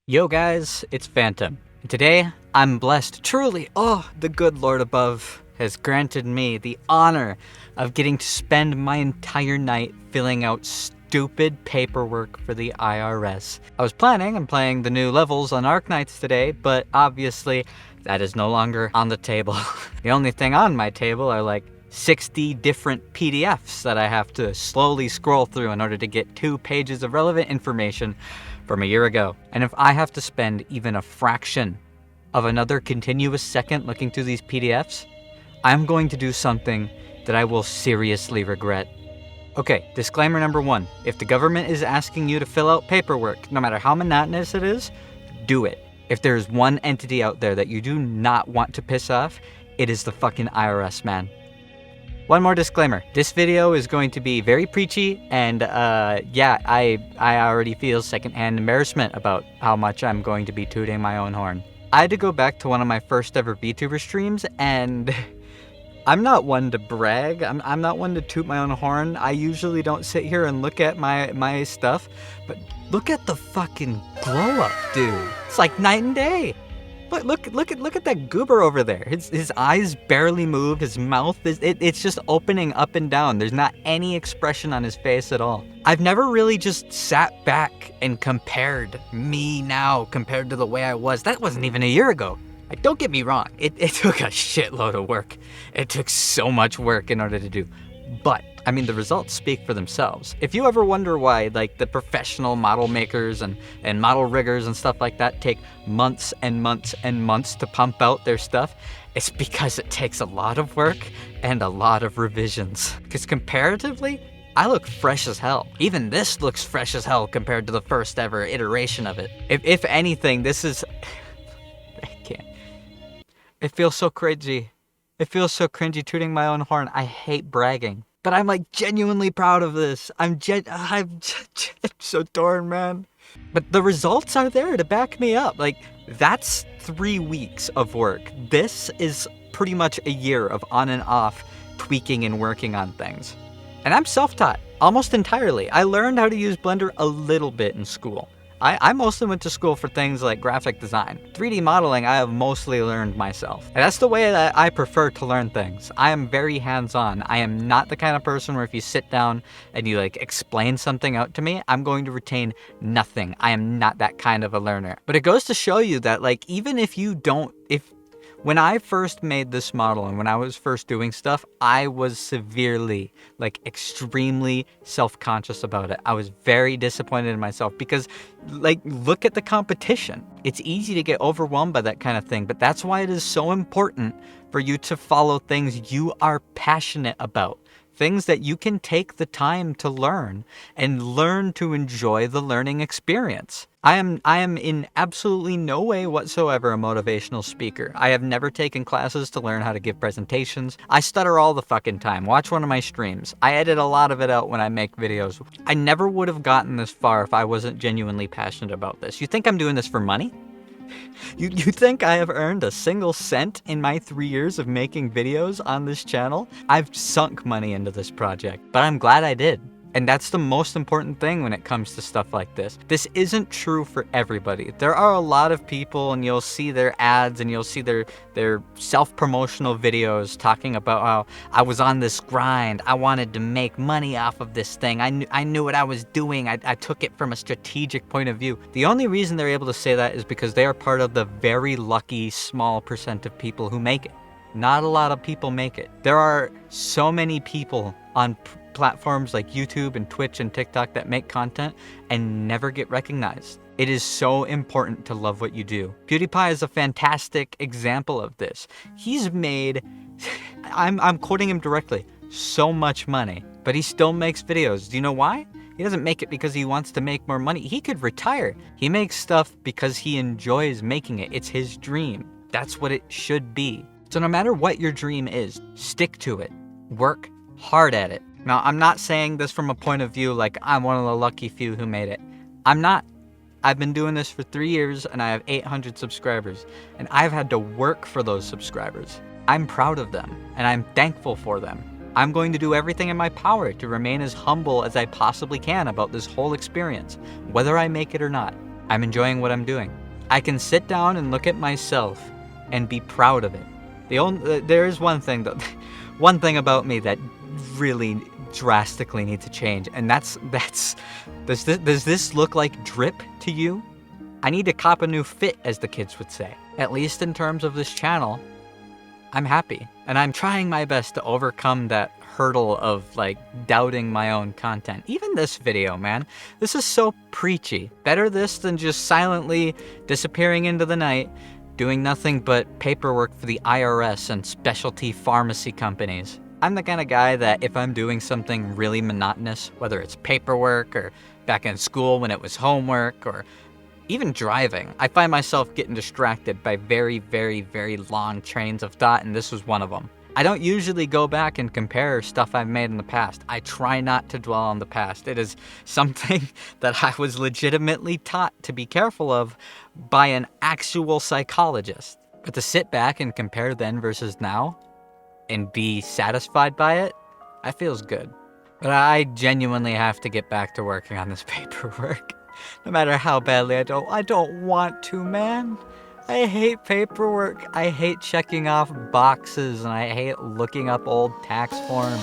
Yo guys, it's Phantom. And today, I'm blessed, truly, the good Lord above has granted me the honor of getting to spend my entire night filling out stupid paperwork for the IRS. I was planning on playing the new levels on Arknights today, but obviously that is no longer on the table. The only thing on my table are like 60 different PDFs that I have to slowly scroll through in order to get 2 pages of relevant information from a year ago. And if I have to spend even a fraction of another continuous second looking through these PDFs, I'm going to do something that I will seriously regret. Okay, disclaimer number 1. If the government is asking you to fill out paperwork, no matter how monotonous it is, do it. If there's one entity out there that you do not want to piss off, it is the fucking IRS, man. One more disclaimer. This video is going to be very preachy, and I already feel secondhand embarrassment about how much I'm going to be tooting my own horn. I had to go back to one of my first ever VTuber streams, and I'm not one to brag. I'm not one to toot my own horn. I usually don't sit here and look at my stuff, but look at the fucking glow up, dude. It's like night and day. Look at that goober over there. His eyes barely moved. His mouth it's just opening up and down. There's not any expression on his face at all. I've never really just sat back and compared me now compared to the way I was. That wasn't even a year ago. Like, don't get me wrong. It took a shitload of work. It took so much work in order to do. But, I mean, the results speak for themselves. If you ever wonder why, like, the professional model makers and model riggers and stuff like that take months and months and months to pump out their stuff, it's because it takes a lot of work and a lot of revisions. Because comparatively, I look fresh as hell. Even this looks fresh as hell compared to the first ever iteration of it. If anything, this is... I can't. It feels so cringy. It feels so cringy tooting my own horn. I hate bragging. But I'm like genuinely proud of this. I'm so torn, man. But the results are there to back me up. Like, that's 3 weeks of work. This is pretty much a year of on and off tweaking and working on things. And I'm self-taught, almost entirely. I learned how to use Blender a little bit in school. I mostly went to school for things like graphic design. 3D modeling I have mostly learned myself. And that's the way that I prefer to learn things. I am very hands-on. I am not the kind of person where if you sit down and you like explain something out to me, I'm going to retain nothing. I am not that kind of a learner. But it goes to show you that like even if you don't, when I first made this model and when I was first doing stuff, I was severely, like extremely self-conscious about it. I was very disappointed in myself because, like, look at the competition. It's easy to get overwhelmed by that kind of thing, but that's why it is so important for you to follow things you are passionate about. Things that you can take the time to learn and learn to enjoy the learning experience. I am in absolutely no way whatsoever a motivational speaker. I have never taken classes to learn how to give presentations. I stutter all the fucking time. Watch one of my streams. I edit a lot of it out when I make videos. I never would have gotten this far if I wasn't genuinely passionate about this. You think I'm doing this for money? You think I have earned a single cent in my 3 years of making videos on this channel? I've sunk money into this project, but I'm glad I did. And that's the most important thing when it comes to stuff like this. This isn't true for everybody. There are a lot of people, and you'll see their ads and you'll see their self-promotional videos talking about how I was on this grind. I wanted to make money off of this thing. I knew what I was doing. I took it from a strategic point of view. The only reason they're able to say that is because they are part of the very lucky small percent of people who make it. Not a lot of people make it. There are so many people on platforms like YouTube and Twitch and TikTok that make content and never get recognized. It is so important to love what you do. PewDiePie is a fantastic example of this. He's made, I'm quoting him directly, so much money, but he still makes videos. Do you know why? He doesn't make it because he wants to make more money. He could retire. He makes stuff because he enjoys making it. It's his dream. That's what it should be. So no matter what your dream is, stick to it. Work hard at it. Now, I'm not saying this from a point of view like I'm one of the lucky few who made it. I'm not. I've been doing this for 3 years and I have 800 subscribers, and I've had to work for those subscribers. I'm proud of them and I'm thankful for them. I'm going to do everything in my power to remain as humble as I possibly can about this whole experience, whether I make it or not. I'm enjoying what I'm doing. I can sit down and look at myself and be proud of it. There is one thing about me that really drastically needs to change, and that's does this look like drip to you? I need to cop a new fit, as the kids would say. At least in terms of this channel, I'm happy. And I'm trying my best to overcome that hurdle of like doubting my own content. Even this video, man, this is so preachy. Better this than just silently disappearing into the night, doing nothing but paperwork for the IRS and specialty pharmacy companies. I'm the kind of guy that if I'm doing something really monotonous, whether it's paperwork or back in school when it was homework or even driving, I find myself getting distracted by very, very, very long trains of thought, and this was one of them. I don't usually go back and compare stuff I've made in the past. I try not to dwell on the past. It is something that I was legitimately taught to be careful of by an actual psychologist. But to sit back and compare then versus now and be satisfied by it, that feels good. But I genuinely have to get back to working on this paperwork. No matter how badly I don't want to, man. I hate paperwork. I hate checking off boxes, and I hate looking up old tax forms.